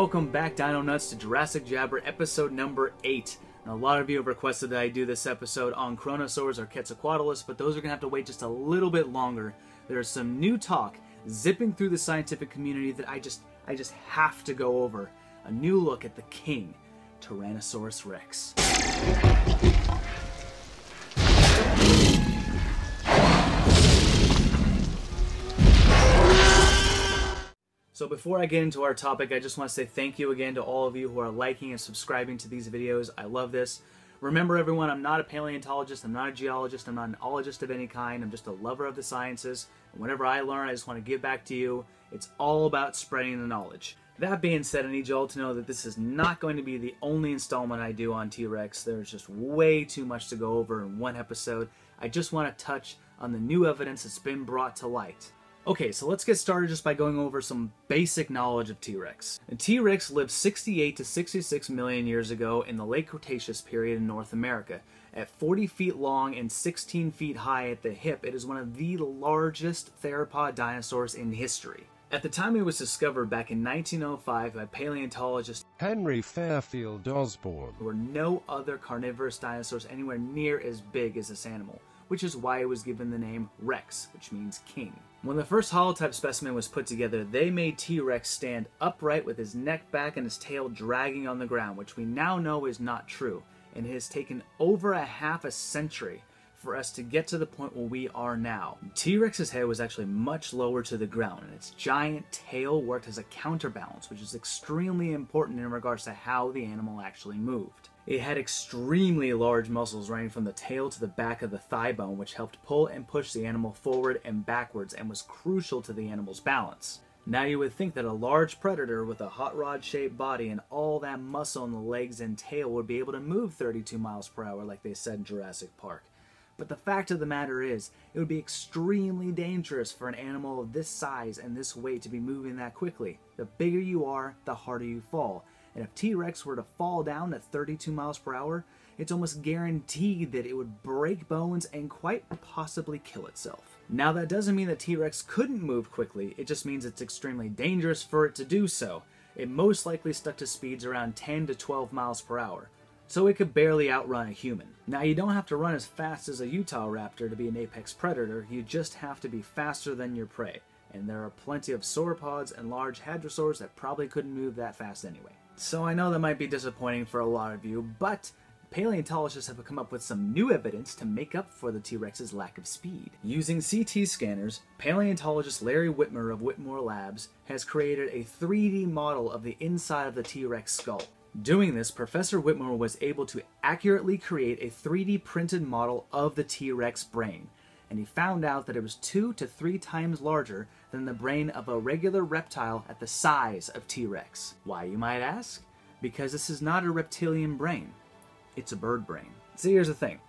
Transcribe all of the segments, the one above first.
Welcome back, Dino Nuts, to Jurassic Jabber episode number 8. Now, a lot of you have requested that I do this episode on Chronosaurs or Quetzalcoatlus, but those are going to have to wait just a little bit longer. There's some new talk zipping through the scientific community that I just have to go over. A new look at the king, Tyrannosaurus Rex. So before I get into our topic, I just want to say thank you again to all of you who are liking and subscribing to these videos. I love this. Remember everyone, I'm not a paleontologist, I'm not a geologist, I'm not an ologist of any kind, I'm just a lover of the sciences. And whenever I learn, I just want to give back to you. It's all about spreading the knowledge. That being said, I need you all to know that this is not going to be the only installment I do on T-Rex. There's just way too much to go over in one episode. I just want to touch on the new evidence that's been brought to light. Okay, so let's get started just by going over some basic knowledge of T-Rex. T-Rex lived 68 to 66 million years ago in the late Cretaceous period in North America. At 40 feet long and 16 feet high at the hip, it is one of the largest theropod dinosaurs in history. At the time it was discovered back in 1905 by paleontologist Henry Fairfield Osborn, there were no other carnivorous dinosaurs anywhere near as big as this animal, which is why it was given the name Rex, which means king. When the first holotype specimen was put together, they made T-Rex stand upright with his neck back and his tail dragging on the ground, which we now know is not true, and it has taken over a half a century for us to get to the point where we are now. T-Rex's head was actually much lower to the ground, and its giant tail worked as a counterbalance, which is extremely important in regards to how the animal actually moved. It had extremely large muscles running from the tail to the back of the thigh bone, which helped pull and push the animal forward and backwards and was crucial to the animal's balance. Now you would think that a large predator with a hot rod shaped body and all that muscle in the legs and tail would be able to move 32 miles per hour like they said in Jurassic Park. But the fact of the matter is, it would be extremely dangerous for an animal of this size and this weight to be moving that quickly. The bigger you are, the harder you fall. And if T-Rex were to fall down at 32 miles per hour, it's almost guaranteed that it would break bones and quite possibly kill itself. Now that doesn't mean that T-Rex couldn't move quickly, it just means it's extremely dangerous for it to do so. It most likely stuck to speeds around 10 to 12 miles per hour, so it could barely outrun a human. Now you don't have to run as fast as a Utah raptor to be an apex predator, you just have to be faster than your prey. And there are plenty of sauropods and large hadrosaurs that probably couldn't move that fast anyway. So I know that might be disappointing for a lot of you, but paleontologists have come up with some new evidence to make up for the T-Rex's lack of speed. Using CT scanners, paleontologist Larry Whitmer of Whitmore Labs has created a 3D model of the inside of the T-Rex skull. Doing this, Professor Whitmore was able to accurately create a 3D printed model of the T-Rex brain, and he found out that it was 2 to 3 times larger than the brain of a regular reptile at the size of T-Rex. Why, you might ask? Because this is not a reptilian brain, it's a bird brain. See, here's the thing.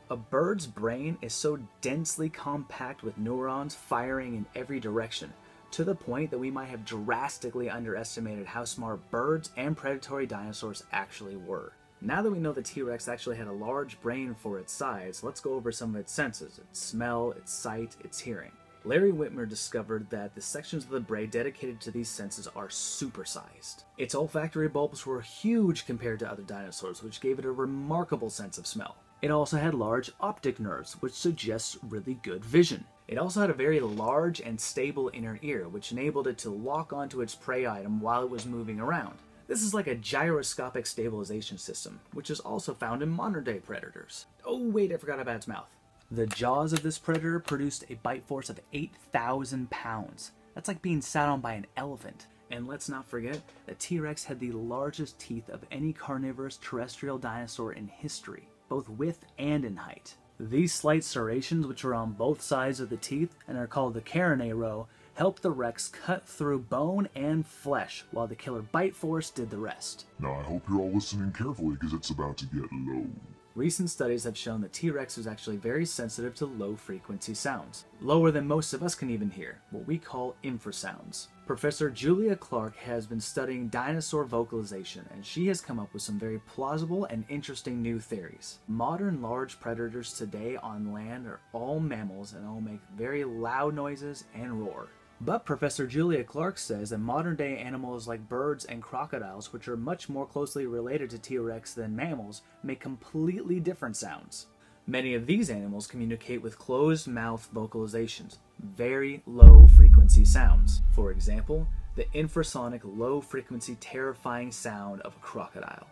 A bird's brain is so densely compact with neurons firing in every direction, to the point that we might have drastically underestimated how smart birds and predatory dinosaurs actually were. Now that we know the T-Rex actually had a large brain for its size, let's go over some of its senses: its smell, its sight, its hearing. Larry Whitmer discovered that the sections of the brain dedicated to these senses are supersized. Its olfactory bulbs were huge compared to other dinosaurs, which gave it a remarkable sense of smell. It also had large optic nerves, which suggests really good vision. It also had a very large and stable inner ear, which enabled it to lock onto its prey item while it was moving around. This is like a gyroscopic stabilization system, which is also found in modern-day predators. Oh wait, I forgot about its mouth. The jaws of this predator produced a bite force of 8,000 pounds. That's like being sat on by an elephant. And let's not forget that T-Rex had the largest teeth of any carnivorous terrestrial dinosaur in history, both width and in height. These slight serrations, which are on both sides of the teeth and are called the carinae row, helped the Rex cut through bone and flesh, while the killer bite force did the rest. Now I hope you're all listening carefully because it's about to get low. Recent studies have shown that T-Rex was actually very sensitive to low-frequency sounds, lower than most of us can even hear, what we call infrasounds. Professor Julia Clark has been studying dinosaur vocalization, and she has come up with some very plausible and interesting new theories. Modern large predators today on land are all mammals and all make very loud noises and roar. But Professor Julia Clark says that modern-day animals like birds and crocodiles, which are much more closely related to T-Rex than mammals, make completely different sounds. Many of these animals communicate with closed-mouth vocalizations, very low-frequency sounds. For example, the infrasonic low-frequency terrifying sound of a crocodile.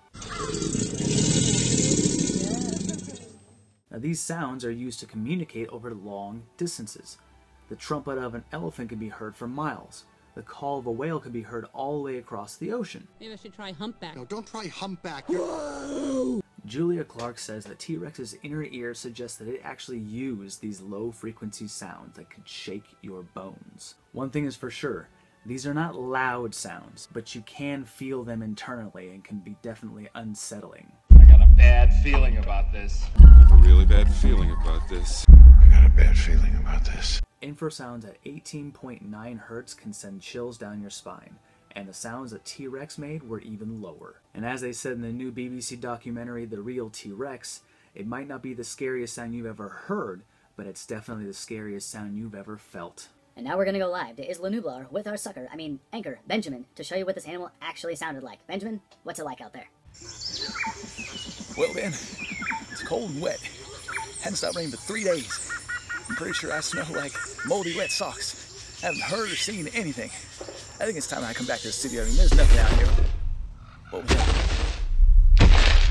Now, these sounds are used to communicate over long distances. The trumpet of an elephant can be heard for miles. The call of a whale can be heard all the way across the ocean. Maybe I should try humpback. No, don't try humpback. Julia Clark says that T-Rex's inner ear suggests that it actually used these low-frequency sounds that could shake your bones. One thing is for sure, these are not loud sounds, but you can feel them internally and can be definitely unsettling. I got a bad feeling about this. I have a really bad feeling about this. I got a bad feeling about this. Infrasounds at 18.9 hertz can send chills down your spine, and the sounds that T-Rex made were even lower. And as they said in the new BBC documentary, The Real T-Rex, it might not be the scariest sound you've ever heard, but it's definitely the scariest sound you've ever felt. And now we're gonna go live to Isla Nublar with our anchor, Benjamin, to show you what this animal actually sounded like. Benjamin, what's it like out there? Well, Ben, it's cold and wet. Hadn't stopped raining for 3 days. I'm pretty sure I smell like moldy wet socks. Haven't heard or seen anything. I think it's time I come back to the studio. I mean, there's nothing out here. What was that?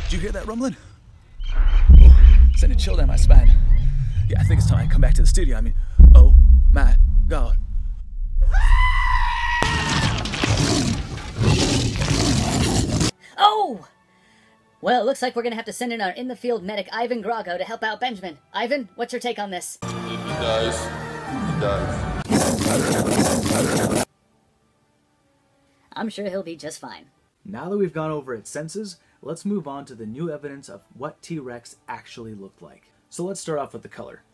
Did you hear that rumbling? Oh, sent a chill down my spine. Yeah, I think it's time I come back to the studio. I mean, oh my God. Oh! Well, it looks like we're gonna have to send in our in-the-field medic, Ivan Grago, to help out Benjamin. Ivan, what's your take on this? He does. He does. I'm sure he'll be just fine. Now that we've gone over its senses, let's move on to the new evidence of what T-Rex actually looked like. So let's start off with the color.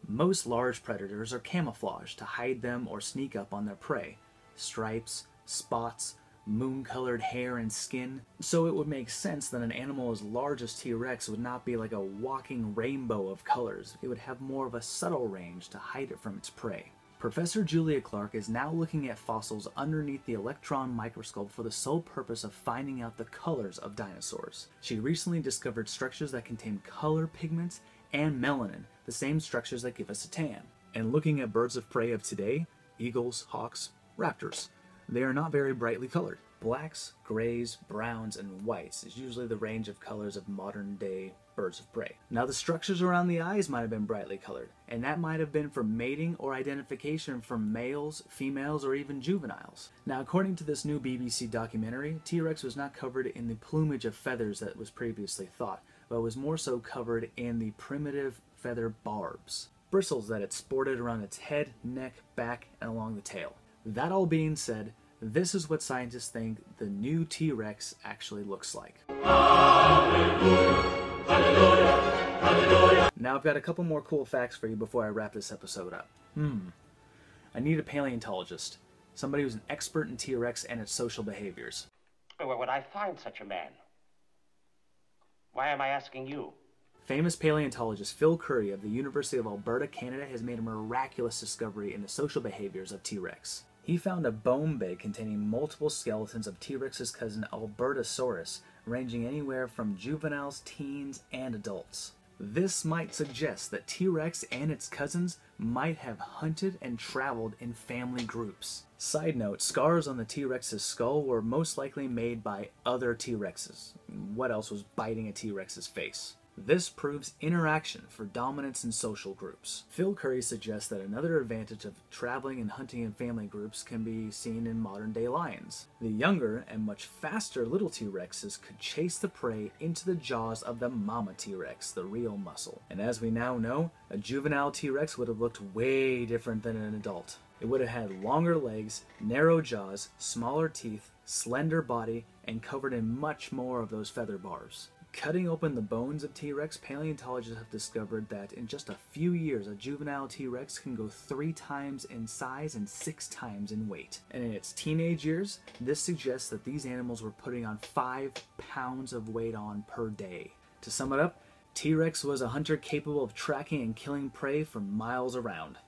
Most large predators are camouflaged to hide them or sneak up on their prey. Stripes, spots, moon-colored hair and skin. So it would make sense that an animal as large as T-Rex would not be like a walking rainbow of colors. It would have more of a subtle range to hide it from its prey. Professor Julia Clark is now looking at fossils underneath the electron microscope for the sole purpose of finding out the colors of dinosaurs. She recently discovered structures that contain color pigments and melanin, the same structures that give us a tan. And looking at birds of prey of today, eagles, hawks, raptors, they are not very brightly colored. Blacks, grays, browns, and whites is usually the range of colors of modern day birds of prey. Now the structures around the eyes might have been brightly colored, and that might have been for mating or identification from males, females, or even juveniles. Now according to this new BBC documentary, T-Rex was not covered in the plumage of feathers that was previously thought, but was more so covered in the primitive feather barbs, bristles that it sported around its head, neck, back, and along the tail. That all being said, this is what scientists think the new T-Rex actually looks like. Hallelujah, hallelujah, hallelujah. Now I've got a couple more cool facts for you before I wrap this episode up. I need a paleontologist, somebody who's an expert in T-Rex and its social behaviors. Where would I find such a man? Why am I asking you? Famous paleontologist Phil Currie of the University of Alberta, Canada, has made a miraculous discovery in the social behaviors of T-Rex. He found a bone bag containing multiple skeletons of T-Rex's cousin Albertosaurus, ranging anywhere from juveniles, teens, and adults. This might suggest that T-Rex and its cousins might have hunted and traveled in family groups. Side note, scars on the T-Rex's skull were most likely made by other T-Rexes. What else was biting a T-Rex's face? This proves interaction for dominance in social groups. Phil Currie suggests that another advantage of traveling and hunting in family groups can be seen in modern-day lions. The younger and much faster little T-Rexes could chase the prey into the jaws of the mama T-Rex, the real muscle. And as we now know, a juvenile T-Rex would have looked way different than an adult. It would have had longer legs, narrow jaws, smaller teeth, slender body, and covered in much more of those feather barbs. Cutting open the bones of T-Rex, paleontologists have discovered that in just a few years, a juvenile T-Rex can go 3 times in size and 6 times in weight. And in its teenage years, this suggests that these animals were putting on 5 pounds of weight on per day. To sum it up, T-Rex was a hunter capable of tracking and killing prey from miles around.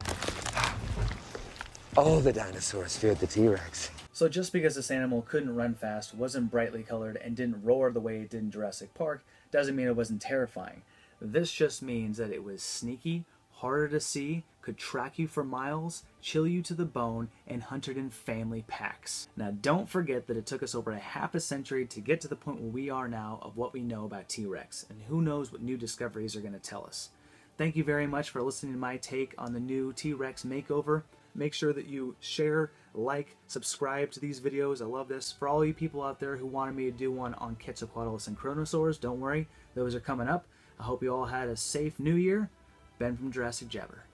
All the dinosaurs feared the T-Rex. So just because this animal couldn't run fast, wasn't brightly colored, and didn't roar the way it did in Jurassic Park, doesn't mean it wasn't terrifying. This just means that it was sneaky, harder to see, could track you for miles, chill you to the bone, and hunted in family packs. Now don't forget that it took us over a half a century to get to the point where we are now of what we know about T-Rex, and who knows what new discoveries are going to tell us. Thank you very much for listening to my take on the new T-Rex makeover. Make sure that you share, like, subscribe to these videos. I love this. For all you people out there who wanted me to do one on Quetzalcoatlus and Kronosaurs, don't worry, those are coming up. I hope you all had a safe new year. Ben from Jurassic Jabber.